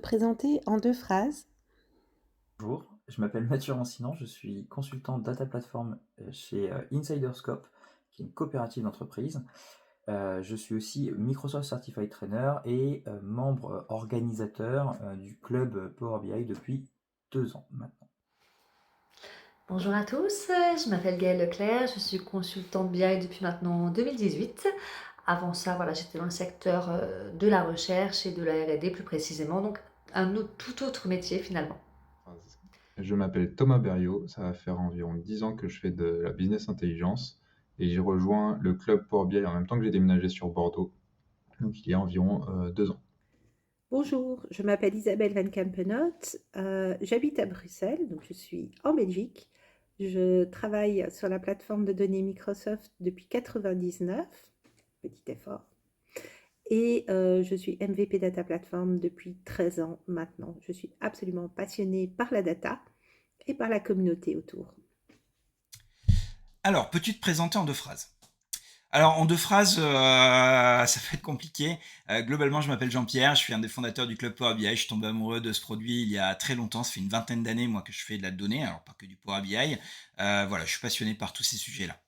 présenter en 2 phrases? Bonjour, je m'appelle Mathieu Rancinan, je suis consultant data platform chez Insiderscope, qui est une coopérative d'entreprise. Je suis aussi Microsoft Certified Trainer et membre organisateur du club Power BI depuis 2 ans maintenant. Bonjour à tous, je m'appelle Gaëlle Leclerc, je suis consultante BI depuis maintenant 2018. Avant ça, voilà, j'étais dans le secteur de la recherche et de la R&D plus précisément, donc tout autre métier finalement. Je m'appelle Thomas Berriot, ça va faire environ 10 ans que je fais de la business intelligence et j'ai rejoint le club Power BI en même temps que j'ai déménagé sur Bordeaux, donc il y a environ 2 ans. Bonjour, je m'appelle Isabelle Van Kampenot, j'habite à Bruxelles, donc je suis en Belgique. Je travaille sur la plateforme de données Microsoft depuis 99, petit effort, et je suis MVP Data Platform depuis 13 ans maintenant. Je suis absolument passionnée par la data et par la communauté autour. Alors, peux-tu te présenter en 2 phrases? Alors, en 2 phrases, ça peut être compliqué. Globalement, je m'appelle Jean-Pierre, je suis un des fondateurs du club Power BI. Je suis tombé amoureux de ce produit il y a très longtemps. Ça fait une vingtaine d'années, moi, que je fais de la donnée, alors pas que du Power BI. Voilà, je suis passionné par tous ces sujets-là.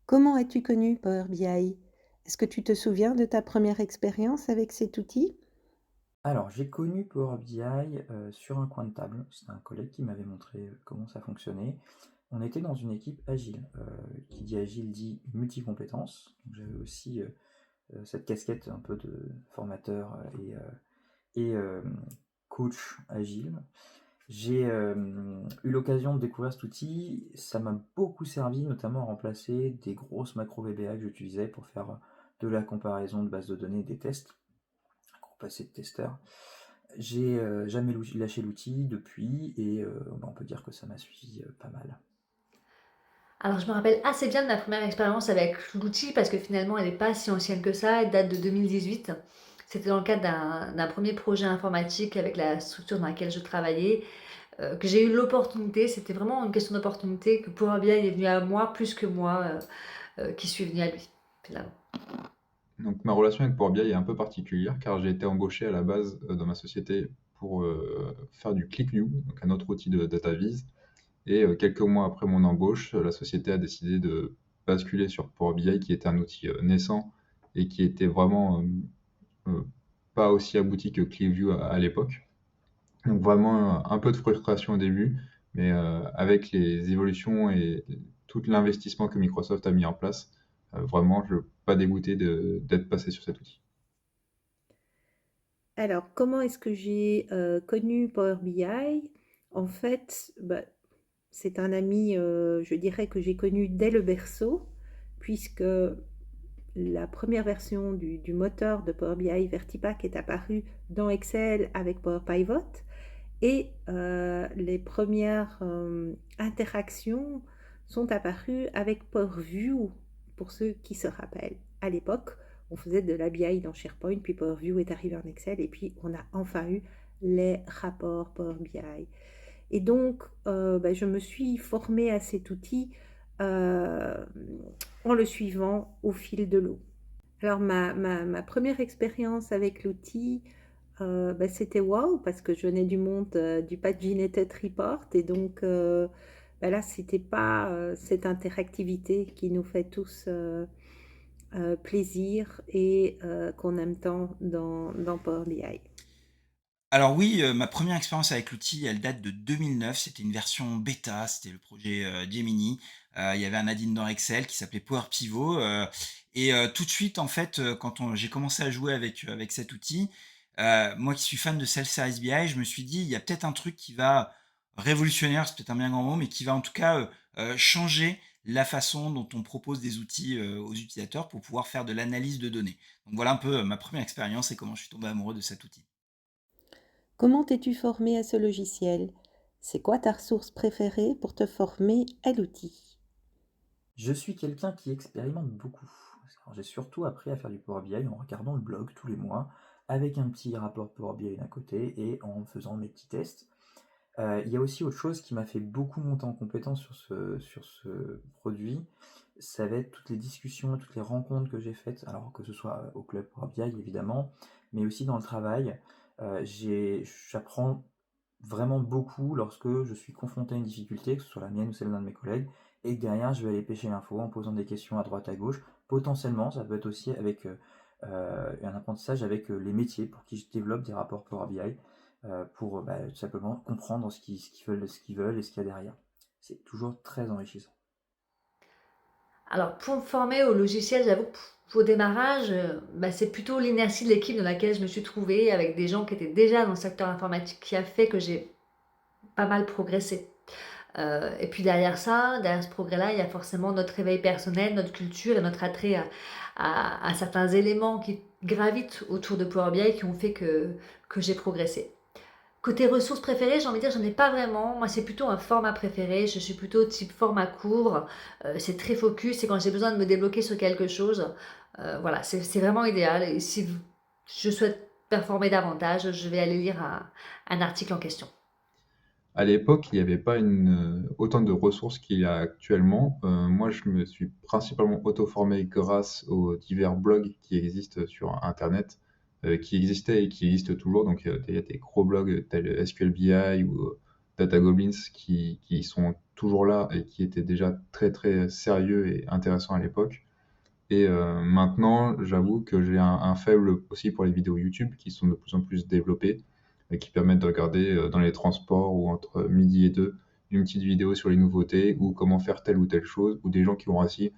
Comment as-tu connu Power BI? Est-ce que tu te souviens de ta première expérience avec cet outil? Alors, j'ai connu Power BI sur un coin de table. C'était un collègue qui m'avait montré comment ça fonctionnait. On était dans une équipe agile. Qui dit agile dit multi-compétences. Donc, j'avais aussi cette casquette un peu de formateur et coach agile. J'ai eu l'occasion de découvrir cet outil, ça m'a beaucoup servi, notamment à remplacer des grosses macros VBA que j'utilisais pour faire de la comparaison de bases de données et des tests, un gros passé de testeur. J'ai jamais lâché l'outil depuis et on peut dire que ça m'a suivi pas mal. Alors je me rappelle assez bien de ma première expérience avec l'outil parce que finalement elle n'est pas si ancienne que ça, elle date de 2018. C'était dans le cadre d'un premier projet informatique avec la structure dans laquelle je travaillais. Que j'ai eu l'opportunité, c'était vraiment une question d'opportunité, que Power BI est venu à moi plus que moi qui suis venue à lui, finalement. Donc ma relation avec Power BI est un peu particulière car j'ai été embauché à la base dans ma société pour faire du ClickView, donc un autre outil de data viz. Et quelques mois après mon embauche, la société a décidé de basculer sur Power BI qui était un outil naissant et qui était vraiment euh, pas aussi abouti que ClickView à l'époque. Donc vraiment un peu de frustration au début, mais avec les évolutions et tout l'investissement que Microsoft a mis en place, vraiment je ne suis pas dégoûté d'être passé sur cet outil. Alors, comment est-ce que j'ai connu Power BI? En fait, bah, c'est un ami, je dirais, que j'ai connu dès le berceau, puisque la première version du moteur de Power BI Vertipack est apparue dans Excel avec Power Pivot, et les premières interactions sont apparues avec Power View, pour ceux qui se rappellent. À l'époque, on faisait de la BI dans SharePoint, puis Power View est arrivé en Excel, et puis on a enfin eu les rapports Power BI. Et donc, je me suis formée à cet outil euh, en le suivant au fil de l'eau. Alors, ma première expérience avec l'outil, c'était waouh, parce que je venais du monde du Paginated Report, et donc là, c'était pas cette interactivité qui nous fait tous plaisir et qu'on aime tant dans Power BI. Alors oui, ma première expérience avec l'outil, elle date de 2009. C'était une version bêta, c'était le projet Gemini. Il y avait un add-in dans Excel qui s'appelait Power Pivot. Et tout de suite, en fait, j'ai commencé à jouer avec cet outil, moi qui suis fan de Self-Service BI, je me suis dit, il y a peut-être un truc qui va révolutionnaire, c'est peut-être un bien grand mot, mais qui va en tout cas changer la façon dont on propose des outils aux utilisateurs pour pouvoir faire de l'analyse de données. Donc voilà un peu ma première expérience et comment je suis tombé amoureux de cet outil. Comment t'es-tu formé à ce logiciel? C'est quoi ta ressource préférée pour te former à l'outil? Je suis quelqu'un qui expérimente beaucoup. Alors, j'ai surtout appris à faire du Power BI en regardant le blog tous les mois, avec un petit rapport Power BI d'un côté et en faisant mes petits tests. Il y a aussi autre chose qui m'a fait beaucoup monter en compétence sur ce produit, ça va être toutes les discussions, toutes les rencontres que j'ai faites, alors que ce soit au club Power BI évidemment, mais aussi dans le travail. J'apprends vraiment beaucoup lorsque je suis confronté à une difficulté, que ce soit la mienne ou celle d'un de mes collègues, et que derrière je vais aller pêcher l'info en posant des questions à droite à gauche. Potentiellement, ça peut être aussi avec un apprentissage avec les métiers pour qui je développe des rapports Power BI, pour tout simplement comprendre ce qu'ils veulent et ce qu'il y a derrière. C'est toujours très enrichissant. Alors, pour me former au logiciel, j'avoue que au démarrage, c'est plutôt l'inertie de l'équipe dans laquelle je me suis trouvée, avec des gens qui étaient déjà dans le secteur informatique, qui a fait que j'ai pas mal progressé. Et puis derrière ça, derrière ce progrès-là, il y a forcément notre réveil personnel, notre culture et notre attrait à certains éléments qui gravitent autour de Power BI qui ont fait que j'ai progressé. Côté ressources préférées, j'ai envie de dire, j'en ai pas vraiment. Moi, c'est plutôt un format préféré. Je suis plutôt type format court. C'est très focus. Et quand j'ai besoin de me débloquer sur quelque chose, voilà, c'est vraiment idéal. Et si je souhaite performer davantage, je vais aller lire un article en question. À l'époque, il n'y avait pas autant de ressources qu'il y a actuellement. Moi, je me suis principalement auto-formé grâce aux divers blogs qui existent sur Internet, qui existaient et qui existent toujours. Donc, il y a des gros blogs tels SQLBI ou Data Goblins qui sont toujours là et qui étaient déjà très, très sérieux et intéressants à l'époque. Et maintenant, j'avoue que j'ai un faible aussi pour les vidéos YouTube qui sont de plus en plus développées et qui permettent de regarder dans les transports ou entre midi et deux une petite vidéo sur les nouveautés ou comment faire telle ou telle chose, ou des gens qui ont réussi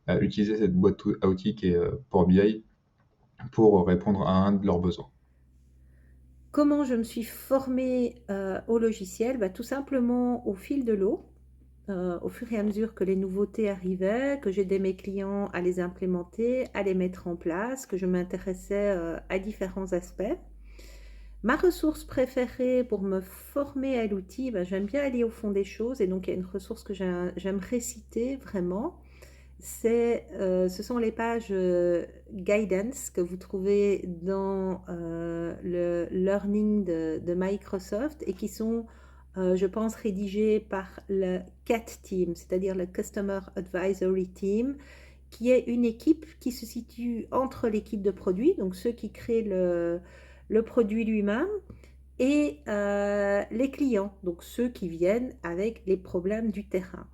à utiliser cette boîte à outils qui est Power BI pour répondre à un de leurs besoins. Comment je me suis formée au logiciel? Tout simplement au fil de l'eau, au fur et à mesure que les nouveautés arrivaient, que j'aidais mes clients à les implémenter, à les mettre en place, que je m'intéressais à différents aspects. Ma ressource préférée pour me former à l'outil, j'aime bien aller au fond des choses, et donc il y a une ressource que j'aimerais citer vraiment. Ce sont les pages guidance que vous trouvez dans le learning de Microsoft et qui sont, je pense, rédigées par le CAT Team, c'est-à-dire le Customer Advisory Team, qui est une équipe qui se situe entre l'équipe de produit, donc ceux qui créent le produit lui-même, et les clients, donc ceux qui viennent avec les problèmes du terrain.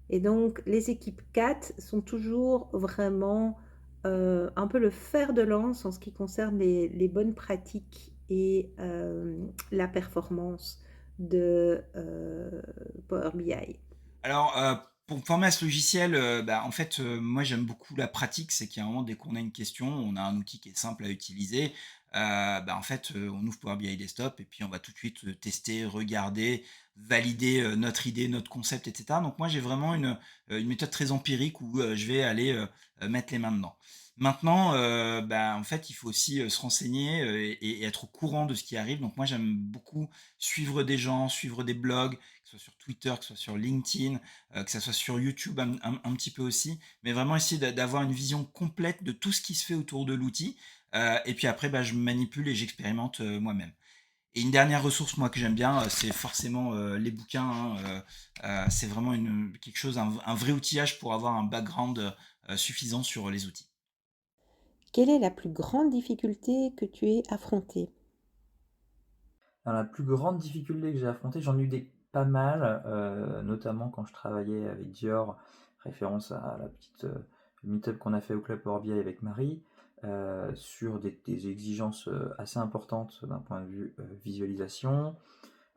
Et donc, les équipes 4 sont toujours vraiment un peu le fer de lance en ce qui concerne les bonnes pratiques et la performance de Power BI. Alors, pour me former à ce logiciel, en fait, moi j'aime beaucoup la pratique. C'est qu'à un moment, dès qu'on a une question, on a un outil qui est simple à utiliser. En fait, on ouvre Power BI Desktop et puis on va tout de suite tester, regarder, valider notre idée, notre concept, etc. Donc moi j'ai vraiment une méthode très empirique où je vais aller mettre les mains dedans. Maintenant, en fait, il faut aussi se renseigner et être au courant de ce qui arrive. Donc moi j'aime beaucoup suivre des gens, suivre des blogs, que ce soit sur Twitter, que ce soit sur LinkedIn, que ça soit sur YouTube un petit peu aussi, mais vraiment essayer d'avoir une vision complète de tout ce qui se fait autour de l'outil. Et puis après, je manipule et j'expérimente moi-même. Et une dernière ressource, moi, que j'aime bien, c'est forcément les bouquins, hein. C'est vraiment quelque chose, un vrai outillage pour avoir un background suffisant sur les outils. Quelle est la plus grande difficulté que tu aies affrontée? Alors, la plus grande difficulté que j'ai affrontée, j'en ai eu pas mal, notamment quand je travaillais avec Dior, référence à la petite meet-up qu'on a fait au Club Power BI avec Marie, sur des exigences assez importantes d'un point de vue visualisation,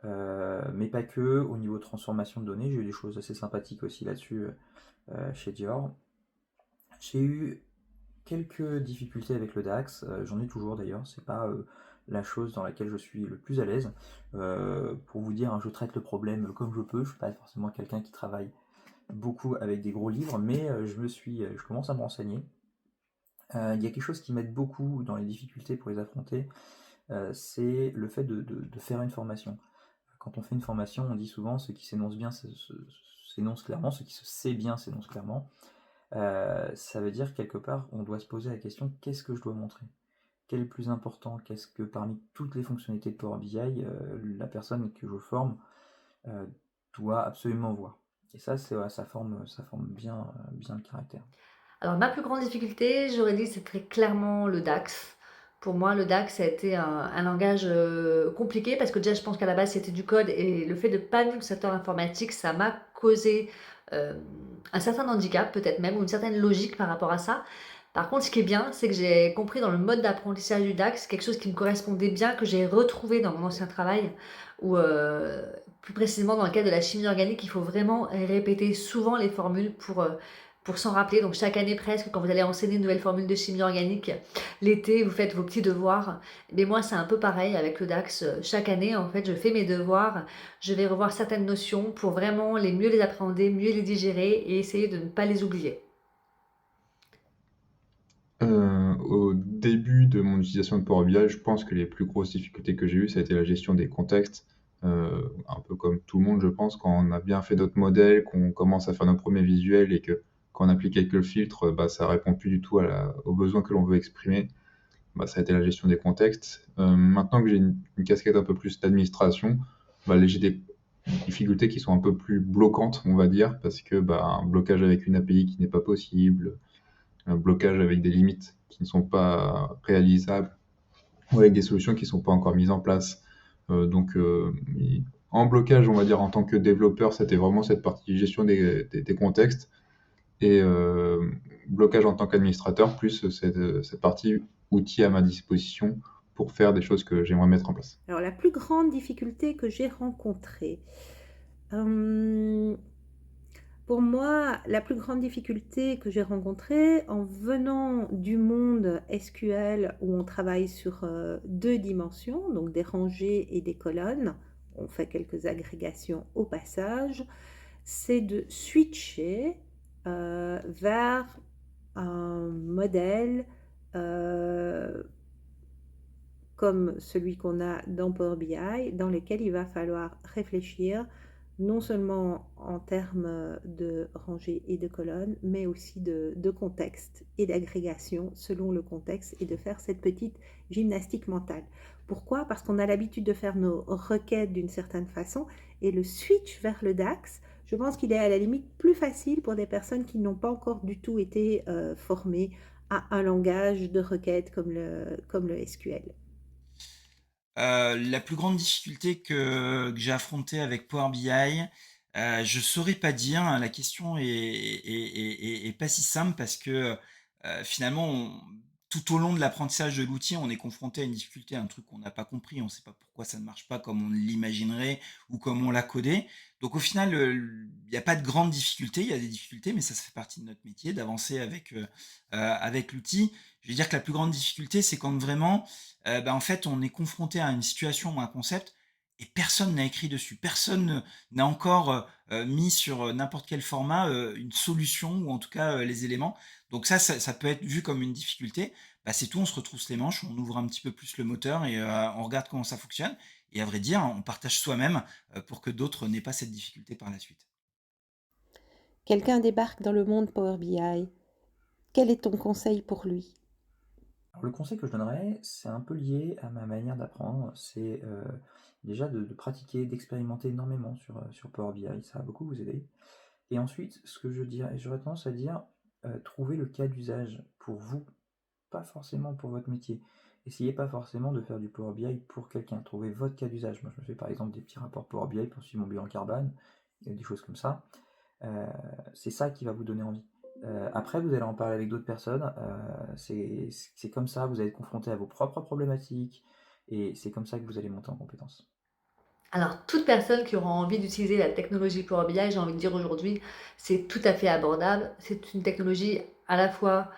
mais pas que, au niveau transformation de données, j'ai eu des choses assez sympathiques aussi là-dessus chez Dior. J'ai eu quelques difficultés avec le DAX, j'en ai toujours d'ailleurs, c'est pas la chose dans laquelle je suis le plus à l'aise. Pour vous dire, hein, je traite le problème comme je peux, je suis pas forcément quelqu'un qui travaille beaucoup avec des gros livres, mais je commence à me renseigner. Il y a quelque chose qui m'aide beaucoup dans les difficultés pour les affronter, c'est le fait de faire une formation. Quand on fait une formation, on dit souvent ce qui s'énonce bien s'énonce clairement, ce qui se sait bien s'énonce clairement. Ça veut dire quelque part, on doit se poser la question, qu'est-ce que je dois montrer? Quel est le plus important? Qu'est-ce que parmi toutes les fonctionnalités de Power BI, la personne que je forme euh, doit absolument voir? Et ça, ça forme bien le caractère. Alors, ma plus grande difficulté, j'aurais dit, c'est très clairement le DAX. Pour moi, le DAX, ça a été un langage compliqué parce que déjà, je pense qu'à la base, c'était du code et le fait de pas venir du secteur informatique, ça m'a causé euh, un certain handicap, peut-être même, ou une certaine logique par rapport à ça. Par contre, ce qui est bien, c'est que j'ai compris dans le mode d'apprentissage du DAX quelque chose qui me correspondait bien, que j'ai retrouvé dans mon ancien travail, où plus précisément dans le cadre de la chimie organique, il faut vraiment répéter souvent les formules pour s'en rappeler. Donc chaque année presque, quand vous allez enseigner une nouvelle formule de chimie organique, l'été, vous faites vos petits devoirs. Mais moi, c'est un peu pareil avec le DAX. Chaque année, en fait, je fais mes devoirs, je vais revoir certaines notions pour vraiment mieux les appréhender, mieux les digérer et essayer de ne pas les oublier. Au début de mon utilisation de Power BI, je pense que les plus grosses difficultés que j'ai eues, ça a été la gestion des contextes. Un peu comme tout le monde, je pense, quand on a bien fait notre modèle, qu'on commence à faire nos premiers visuels et que quand on applique quelques filtres, bah, ça répond plus du tout aux besoins que l'on veut exprimer. Bah, ça a été la gestion des contextes. Maintenant que j'ai une casquette un peu plus d'administration, bah, j'ai des difficultés qui sont un peu plus bloquantes, on va dire, parce que bah, un blocage avec une API qui n'est pas possible, un blocage avec des limites qui ne sont pas réalisables, ou avec des solutions qui ne sont pas encore mises en place. Donc, en blocage, on va dire, en tant que développeur, c'était vraiment cette partie gestion des contextes, et blocage en tant qu'administrateur, plus cette partie outils à ma disposition pour faire des choses que j'aimerais mettre en place. Alors, la plus grande difficulté que j'ai rencontrée, pour moi, la plus grande difficulté que j'ai rencontrée en venant du monde SQL où on travaille sur deux dimensions, donc des rangées et des colonnes, on fait quelques agrégations au passage, c'est de switcher vers un modèle comme celui qu'on a dans Power BI, dans lequel il va falloir réfléchir non seulement en termes de rangées et de colonnes, mais aussi de contexte et d'agrégation selon le contexte et de faire cette petite gymnastique mentale. Pourquoi? Parce qu'on a l'habitude de faire nos requêtes d'une certaine façon et le switch vers le DAX, je pense qu'il est à la limite plus facile pour des personnes qui n'ont pas encore du tout été formées à un langage de requête comme le SQL. La plus grande difficulté que j'ai affrontée avec Power BI, je saurais pas dire, hein. La question est pas si simple parce que finalement, tout au long de l'apprentissage de l'outil, on est confronté à une difficulté, un truc qu'on n'a pas compris, on ne sait pas pourquoi ça ne marche pas comme on l'imaginerait ou comme on l'a codé. Donc au final, il n'y a pas de grande difficulté, il y a des difficultés, mais ça fait partie de notre métier d'avancer avec l'outil. Je vais dire que la plus grande difficulté, c'est quand vraiment en fait, on est confronté à une situation ou un concept et personne n'a écrit dessus. Personne n'a encore mis sur n'importe quel format une solution ou en tout cas les éléments. Donc ça peut être vu comme une difficulté. Bah, c'est tout, on se retrousse les manches, on ouvre un petit peu plus le moteur et on regarde comment ça fonctionne. Et à vrai dire, on partage soi-même pour que d'autres n'aient pas cette difficulté par la suite. Quelqu'un débarque dans le monde Power BI. Quel est ton conseil pour lui? Alors, le conseil que je donnerais, c'est un peu lié à ma manière d'apprendre. C'est déjà de pratiquer, d'expérimenter énormément sur Power BI. Ça va beaucoup vous aider. Et ensuite, ce que je dirais, j'aurais tendance à dire, trouver le cas d'usage pour vous, pas forcément pour votre métier. Essayez pas forcément de faire du Power BI pour quelqu'un. Trouvez votre cas d'usage. Moi, je me fais par exemple des petits rapports Power BI pour suivre mon bilan carbone, et des choses comme ça. C'est ça qui va vous donner envie. Après, vous allez en parler avec d'autres personnes. C'est comme ça, vous allez être confronté à vos propres problématiques, et c'est comme ça que vous allez monter en compétences. Alors, toute personne qui aura envie d'utiliser la technologie Power BI, j'ai envie de dire aujourd'hui, c'est tout à fait abordable. C'est une technologie à la fois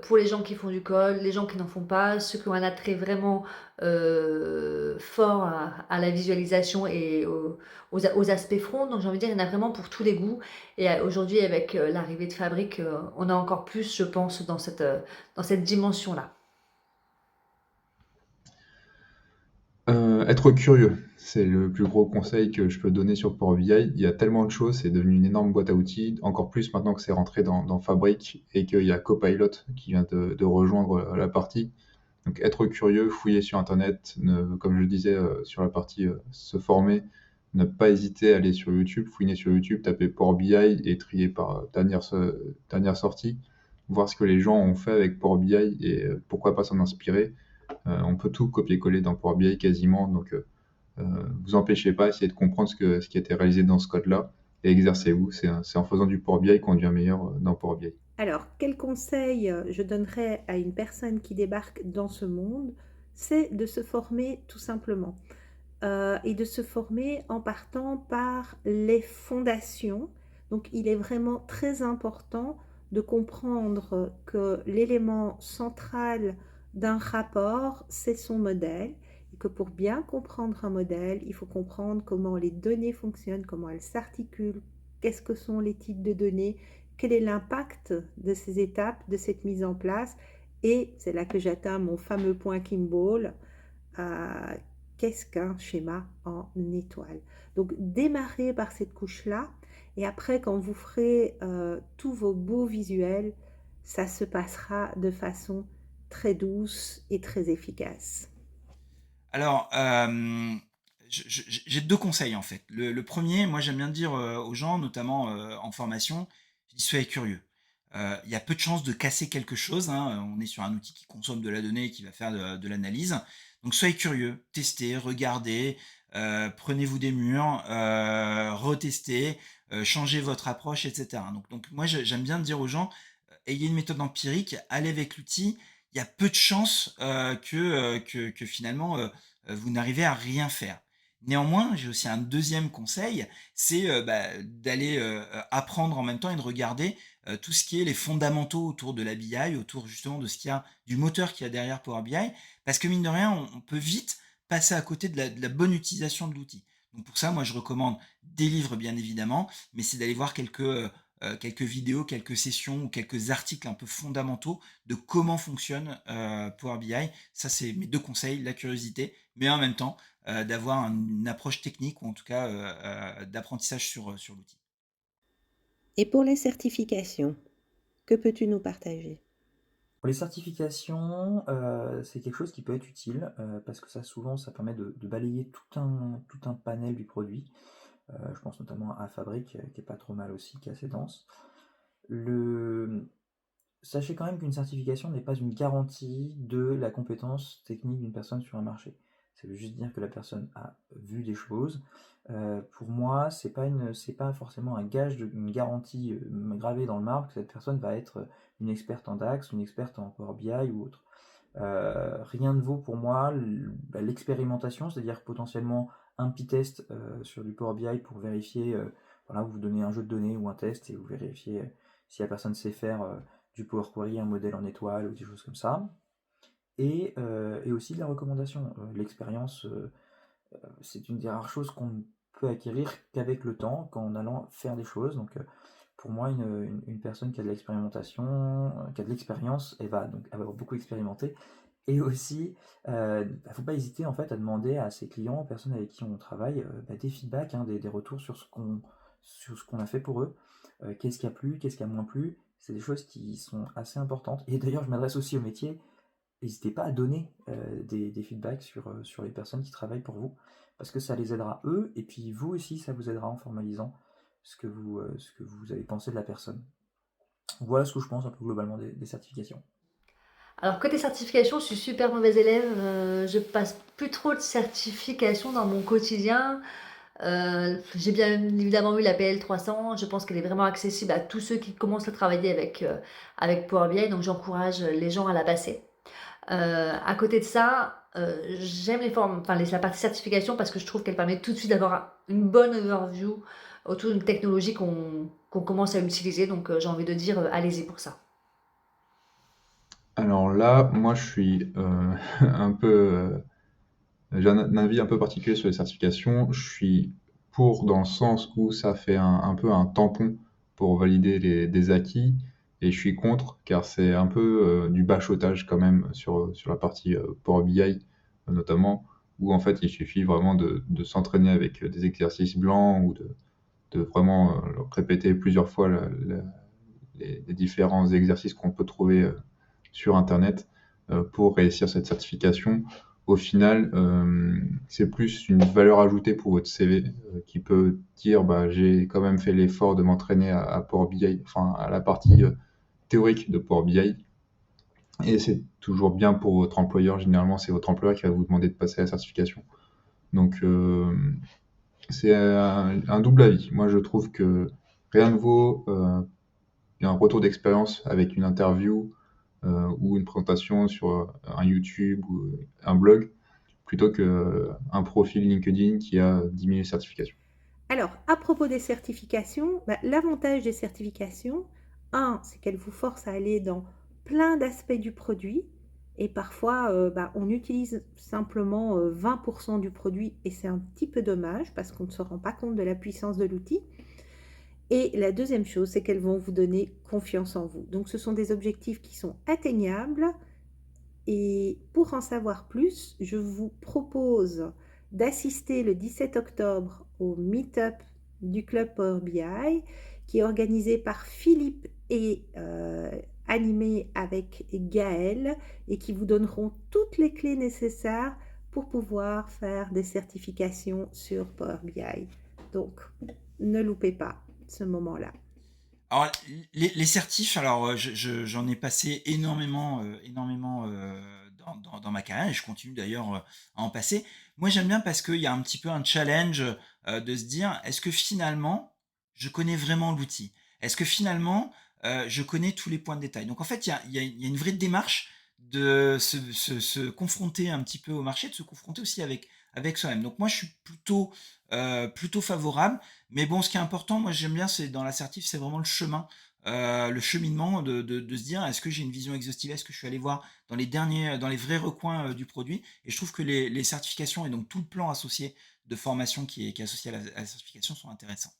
pour les gens qui font du code, les gens qui n'en font pas, ceux qui ont un attrait vraiment fort à la visualisation et aux aspects front. Donc, j'ai envie de dire, il y en a vraiment pour tous les goûts. Et aujourd'hui, avec l'arrivée de Fabric, on a encore plus, je pense, dans cette dimension-là. Être curieux, c'est le plus gros conseil que je peux donner sur Power BI. Il y a tellement de choses, c'est devenu une énorme boîte à outils, encore plus maintenant que c'est rentré dans Fabric et qu'il y a Copilot qui vient de rejoindre la partie. Donc être curieux, fouiller sur Internet, comme je le disais sur la partie se former, ne pas hésiter à aller sur YouTube, fouiner sur YouTube, taper Power BI et trier par dernière sortie, voir ce que les gens ont fait avec Power BI et pourquoi pas s'en inspirer. On peut tout copier-coller dans Power BI quasiment, donc vous empêchez pas, essayez de comprendre ce qui a été réalisé dans ce code-là et exercez-vous. C'est en faisant du Power BI qu'on devient meilleur dans Power BI. Alors, quel conseil je donnerais à une personne qui débarque dans ce monde? C'est de se former tout simplement. Et de se former en partant par les fondations. Donc, il est vraiment très important de comprendre que l'élément central d'un rapport, c'est son modèle. Et que pour bien comprendre un modèle, il faut comprendre comment les données fonctionnent, comment elles s'articulent, qu'est-ce que sont les types de données, quel est l'impact de ces étapes, de cette mise en place. Et c'est là que j'atteins mon fameux point Kimball. euh, Qu'est-ce qu'un schéma en étoile? Donc démarrez par cette couche-là et après quand vous ferez tous vos beaux visuels, ça se passera de façon très douce et très efficace. Alors, j'ai 2 conseils, en fait. Le 1er, moi, j'aime bien dire, aux gens, notamment, en formation, je dis: «Soyez curieux». Il y a peu de chances de casser quelque chose, hein, on est sur un outil qui consomme de la donnée et qui va faire de l'analyse. Donc soyez curieux, testez, regardez, prenez-vous des murs, retestez, changez votre approche et cetera. Donc moi, j'aime bien dire aux gens, ayez une méthode empirique, allez avec l'outil. Il y a peu de chances, que finalement, vous n'arrivez à rien faire. Néanmoins, j'ai aussi un 2e conseil, c'est, d'aller, apprendre en même temps et de regarder, tout ce qui est les fondamentaux autour de la BI, autour justement de ce qu'il y a du moteur qu'il y a derrière Power BI. Parce que mine de rien, on peut vite passer à côté de la bonne utilisation de l'outil. Donc pour ça, moi je recommande des livres bien évidemment, mais c'est d'aller voir quelques vidéos, quelques sessions ou quelques articles un peu fondamentaux de comment fonctionne Power BI. Ça, c'est mes 2 conseils, la curiosité, mais en même temps, d'avoir une approche technique ou en tout cas d'apprentissage sur l'outil. Et pour les certifications, que peux-tu nous partager? Pour les certifications, c'est quelque chose qui peut être utile, parce que ça permet de balayer tout un panel du produit. Je pense notamment à Fabric, qui est pas trop mal aussi, qui est assez dense. Sachez quand même qu'une certification n'est pas une garantie de la compétence technique d'une personne sur un marché. Ça veut juste dire que la personne a vu des choses. Pour moi, c'est pas forcément un gage, une garantie gravée dans le marbre que cette personne va être une experte en DAX, une experte en Power BI ou autre. Rien ne vaut pour moi l'expérimentation, c'est-à-dire potentiellement un petit test sur du Power BI pour vérifier, voilà, vous donnez un jeu de données ou un test et vous vérifiez si la personne sait faire du Power Query, un modèle en étoile ou des choses comme ça. Et aussi de la recommandation. L'expérience, c'est une des rares choses qu'on ne peut acquérir qu'avec le temps, qu'en allant faire des choses. Donc pour moi, une personne qui a de l'expérimentation, qui a de l'expérience, elle va donc avoir beaucoup expérimenté. Et aussi, faut pas hésiter en fait à demander à ses clients, aux personnes avec qui on travaille, des feedbacks, hein, des retours sur ce qu'on a fait pour eux. Qu'est-ce qui a plu, qu'est-ce qui a moins plu. C'est des choses qui sont assez importantes. Et d'ailleurs, je m'adresse aussi au métier. N'hésitez pas à donner des feedbacks sur les personnes qui travaillent pour vous, parce que ça les aidera eux, et puis vous aussi, ça vous aidera en formalisant ce que vous avez pensé de la personne. Voilà ce que je pense un peu globalement des certifications. Alors côté certification, je suis super mauvaise élève, je passe plus trop de certifications dans mon quotidien. J'ai bien évidemment eu la PL 300, je pense qu'elle est vraiment accessible à tous ceux qui commencent à travailler avec Power BI, donc j'encourage les gens à la passer. À côté de ça, j'aime la partie certification parce que je trouve qu'elle permet tout de suite d'avoir une bonne overview autour d'une technologie qu'on commence à utiliser, donc j'ai envie de dire allez-y pour ça. Alors là, moi je suis un peu... j'ai un avis un peu particulier sur les certifications. Je suis pour dans le sens où ça fait un peu un tampon pour valider des acquis, et je suis contre car c'est un peu du bachotage quand même sur la partie Power BI notamment, où en fait il suffit vraiment de s'entraîner avec des exercices blancs ou de vraiment répéter plusieurs fois les différents exercices qu'on peut trouver sur Internet pour réussir cette certification. Au final, c'est plus une valeur ajoutée pour votre CV qui peut dire j'ai quand même fait l'effort de m'entraîner à Power BI, enfin à la partie théorique de Power BI. Et c'est toujours bien pour votre employeur. Généralement, c'est votre employeur qui va vous demander de passer la certification. Donc, c'est un double avis. Moi, je trouve que rien ne vaut un retour d'expérience avec une interview ou une présentation sur un YouTube ou un blog plutôt qu'un profil LinkedIn qui a 10 000 certifications. Alors, à propos des certifications, l'avantage des certifications, c'est qu'elles vous forcent à aller dans plein d'aspects du produit. Et parfois, on utilise simplement 20% du produit et c'est un petit peu dommage parce qu'on ne se rend pas compte de la puissance de l'outil. Et la deuxième chose, c'est qu'elles vont vous donner confiance en vous. Donc, ce sont des objectifs qui sont atteignables. Et pour en savoir plus, je vous propose d'assister le 17 octobre au meet-up du Club Power BI qui est organisé par Philippe et animé avec Gaël et qui vous donneront toutes les clés nécessaires pour pouvoir faire des certifications sur Power BI. Donc, ne loupez pas ce moment-là. Alors, les certifs, alors j'en ai passé énormément, dans ma carrière et je continue d'ailleurs à en passer. Moi, j'aime bien parce qu'il y a un petit peu un challenge de se dire, est-ce que finalement, je connais vraiment l'outil? Est-ce que finalement, je connais tous les points de détail? Donc en fait, il y a une vraie démarche de se confronter un petit peu au marché, de se confronter aussi avec soi-même. Donc moi, je suis plutôt favorable. Mais bon, ce qui est important, moi j'aime bien, c'est dans l'assertif, c'est vraiment le cheminement de se dire, est-ce que j'ai une vision exhaustive? Est-ce que je suis allé voir dans les vrais recoins du produit? Et je trouve que les certifications et donc tout le plan associé de formation qui est associé à la certification sont intéressants.